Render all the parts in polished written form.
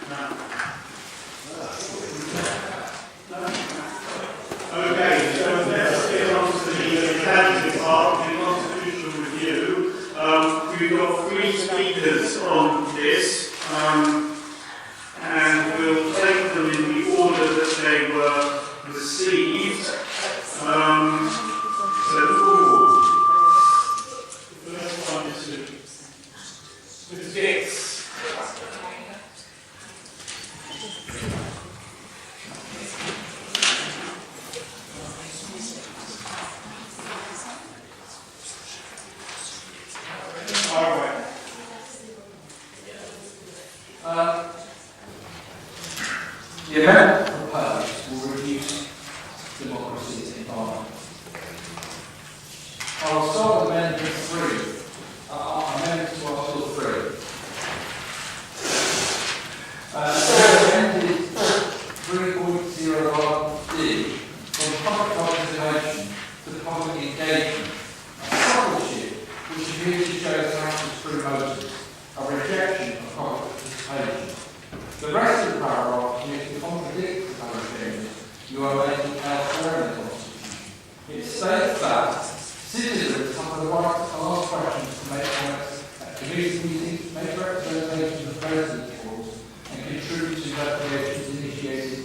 Okay, so let's get on to the mechanical part, the constitutional review. We've got 3 speakers on this, and we'll take them in the order that they were received. The first one is Mr. Dix. The amendment proposed will reduce democracy in Barnet. I will start with Amendment 3. Amendment to Article 3. Amended 3.01D from public participation to public engagement. A subtlety which appears to show the Council's true motives, a rejection of public participation. The rest of the paragraph seems to contradict the public changes you are making elsewhere in the Constitution. It states that citizens have the right to ask questions, to make comments at committee meetings, make representations of president's calls, and contribute to investigations initiated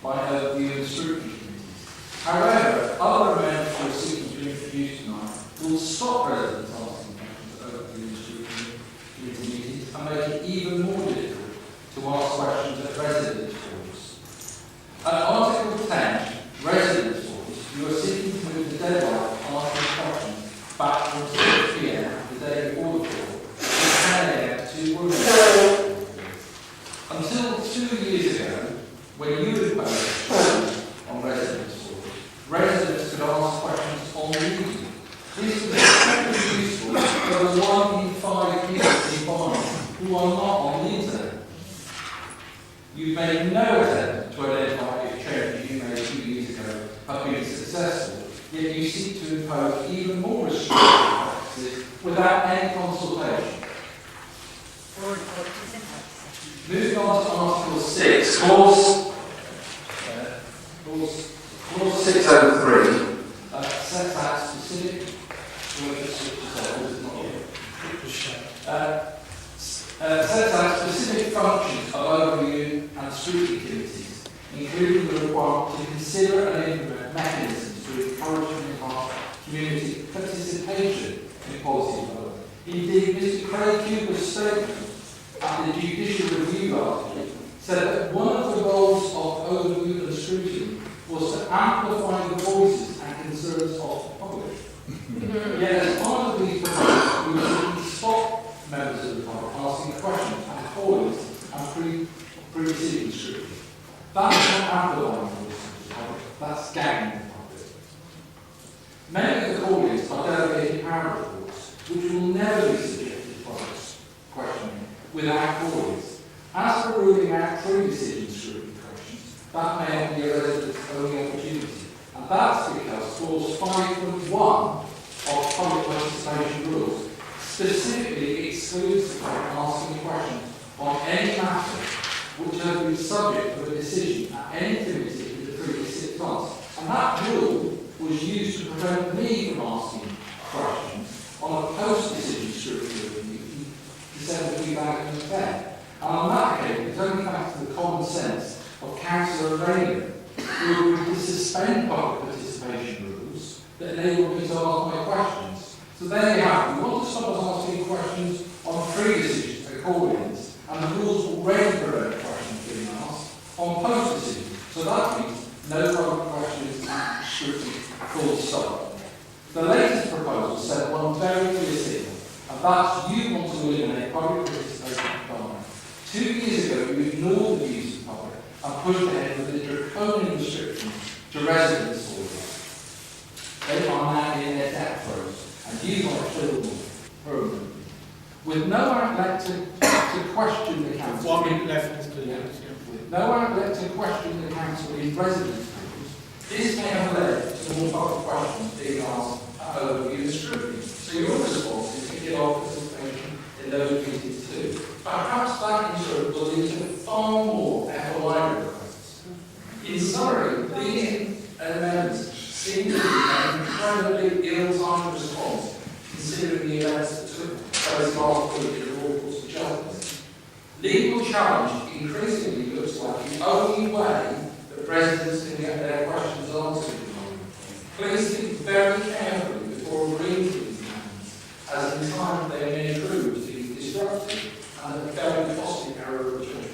by overview and scrutiny committees. However, other amendments we're seeking to introduce tonight will stop residents asking questions at overview and scrutiny committee meetings and make it even more difficult to ask questions at residents' forums. At Article 10, residents' forums, you are seeking to move the deadline for asking questions back from 6 p.m. the day before the forum to 10 a.m. to 1 a.m. Until 2 years ago, when you imposed questions on residents' forums, residents could ask questions on the meeting. This was especially useful for the 1 in 5 people in Barnet who are not on the internet. You've made no attempt to identify if changes you made 2 years ago have been successful, yet you seek to impose even more restrictive practices without any consultation. Moving on to Article 6, Clause 603 sets out specific sets out specific functions of overview and scrutiny committees, including the requirement to consider and implement mechanisms to encourage and enhance community participation in policy development. Indeed, Mr. Craig Cuber's statement at the Judicial Review last week said that one of the goals of overview and scrutiny was to amplify the voices and concerns of the public. Yet as part of these proposals, we were seeking to stop members of the public asking questions and callings and pre-decision scrutiny. That's not amplifying the voices of the public, that's gagging the public. Many of the callings are delegated power reports, which will never be subjected to public questioning without callings. As for ruling out pre-decision scrutiny questions, that may not be a resident's only opportunity. And that's because Clause 5.1 of public participation rules specifically excludes the public asking questions on any matter which has been subject to a decision at any committee in the previous 6 months. And that rule was used to prevent me from asking questions on a post-decision scrutiny review in December 2010. And on that occasion, it's only thanks to the common sense of Councillor Rayner, who agreed to suspend public participation rules that enabled me to ask my questions. So there you have it. We want to stop us asking questions on pre-decisions and call-ins, and the rules already prevent questions being asked on post-decisions. So that means no public questions and scrutiny, full stop. The latest proposal said one very clear signal, and that's you want to eliminate public participation in Barnet. 2 years ago, you ignored the views of the public and pushed ahead with the draconian restrictions to residents' orders. They are now in their death throes, and you want to fill them permanently. With no outlet to question the council. 1 minute left, Mr. Dix. With no outlet to question the council in residents' rooms, this may have led to more public questions being asked at overview and scrutiny. So your response is to give our participation in those meetings too. Perhaps that ensures will lead to far more FOI requests. In summary, these amendments seem to be an incredibly ill-timed response, considering the events that took place last week in the Royal Courts of Justice. Legal challenge increasingly looks like the only way that residents can get their questions answered. Please think very carefully before agreeing to these amendments, as in time they may prove to be disruptive and a very costly error of judgment.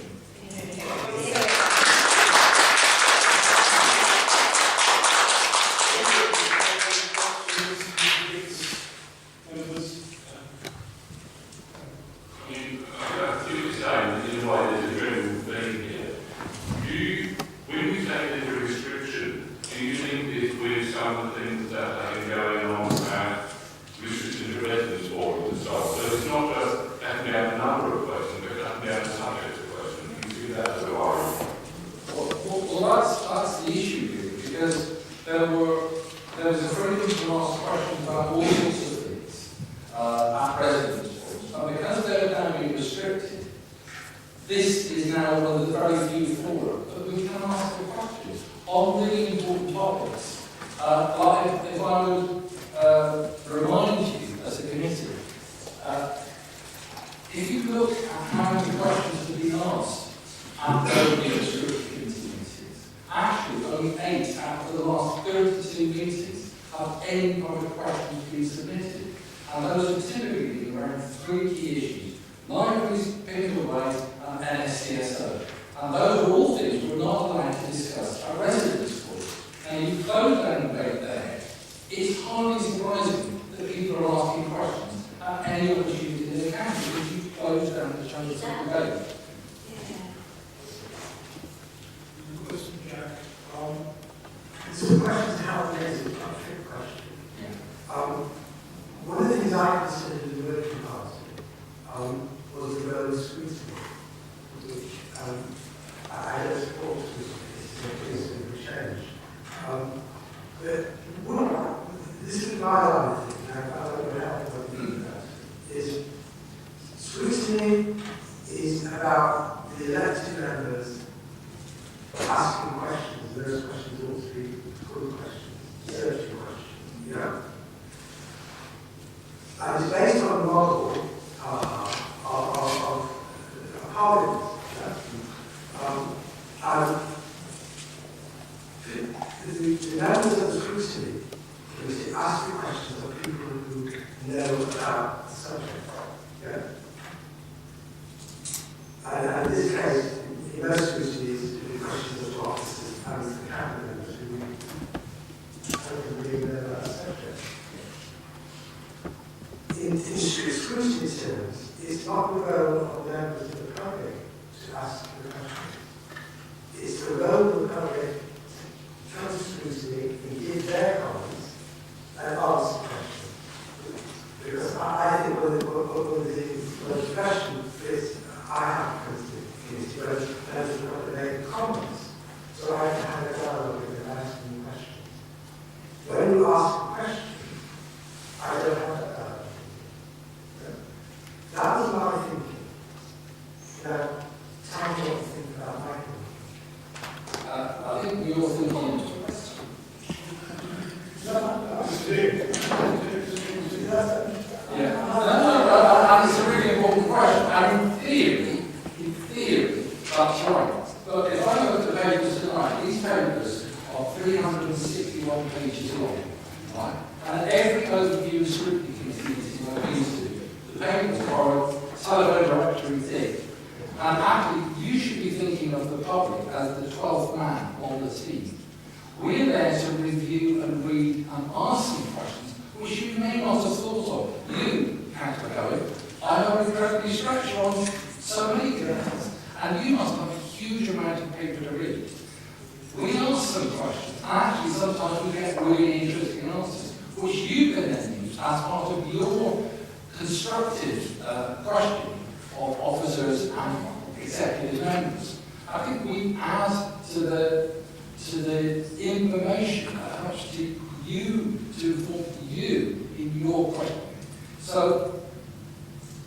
So,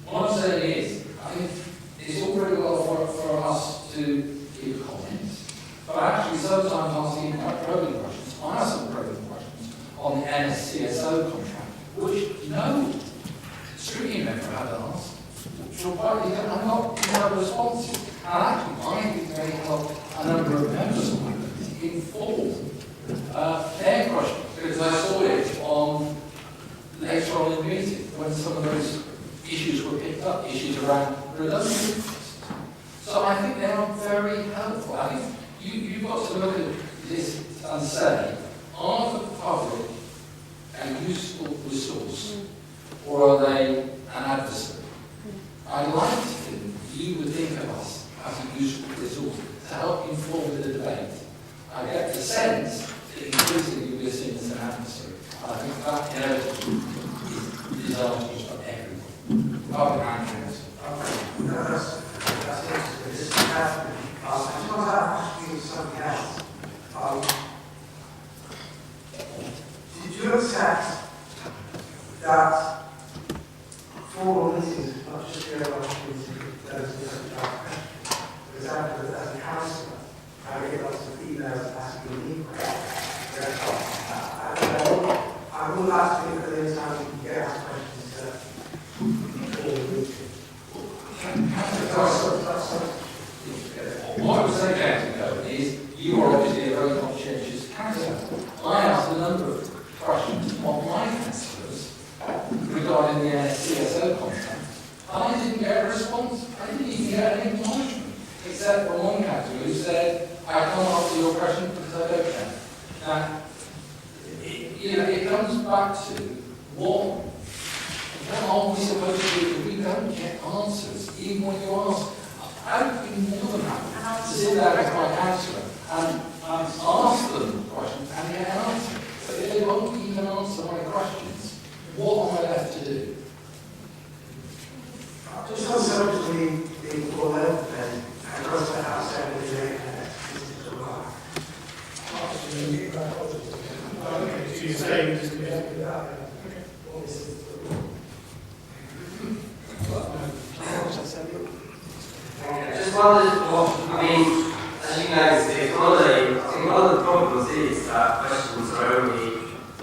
what I'm saying is, I think it's all very well for us to give comments, but actually sometimes asking quite probing questions. I asked some probing questions on the NSCSO contract, which no scrutiny member had asked. So why did I not have responses? And actually, I think they helped a number of members of my committee inform their questions, because I saw it on later on in the meeting when some of those issues were picked up, issues around redundancy. So I think they are very helpful. I think you've got to look at this and say, are the public a useful resource, or are they an adversary? I'd like to think you would think of us as a useful resource to help inform the debate. I get the sense that increasingly we're seen as an adversary. And I think that inevitably is disastrous for everyone. Public managers. That's interesting. This is happening. I just want to ask you something else. Did you accept that formal meetings, not just the other meetings, for example, as a councillor, I get lots of emails asking me questions. I will ask you for the time you can get asked questions What I would say, Captain Coe, is you are obviously a very conscientious councillor. I asked a number of questions of my councillors regarding the NSCSO contract, and I didn't get a response. I didn't even get an acknowledgement, except from one councillor who said, I can't answer your question because I don't know. Now, it comes back to what are we supposed to do if we don't get answers, even when you ask? I would be more than happy to sit there with my councillor and ask them questions and get an answer. But if they won't even answer my questions, what am I left to do? just conceptually being all over then, across the house, every day, So you're saying this just wondered what, I mean, as you know, one of the problems is that questions are only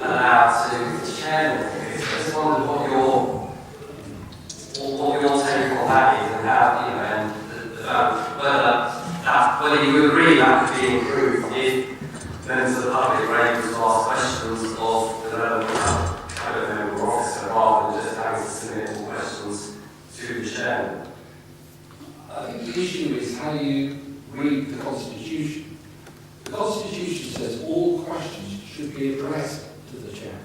allowed to the chairman. I just wondered what your take on that is, and how, you know, and whether you agree that could be improved if members of the public were able to ask questions of the relevant cabinet member or officer rather than just having to submit all questions to the chairman. I think the issue is how you read the Constitution. The Constitution says all questions should be addressed to the chairman.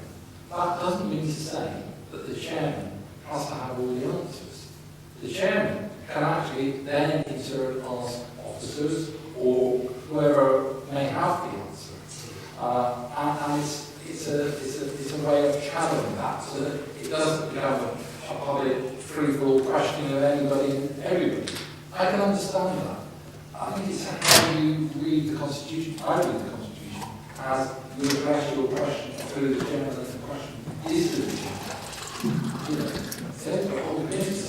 That doesn't mean to say that the chairman has to have all the answers. The chairman can actually then in turn ask officers or whoever may have the answer. And it's a way of channeling that so that it doesn't become a public free-for-all questioning of anybody and everybody. I can understand that. I think it's how you read the Constitution. I read the Constitution as you address your question through the chairman, and the question is to the chairman. You know, say the whole business.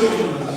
No.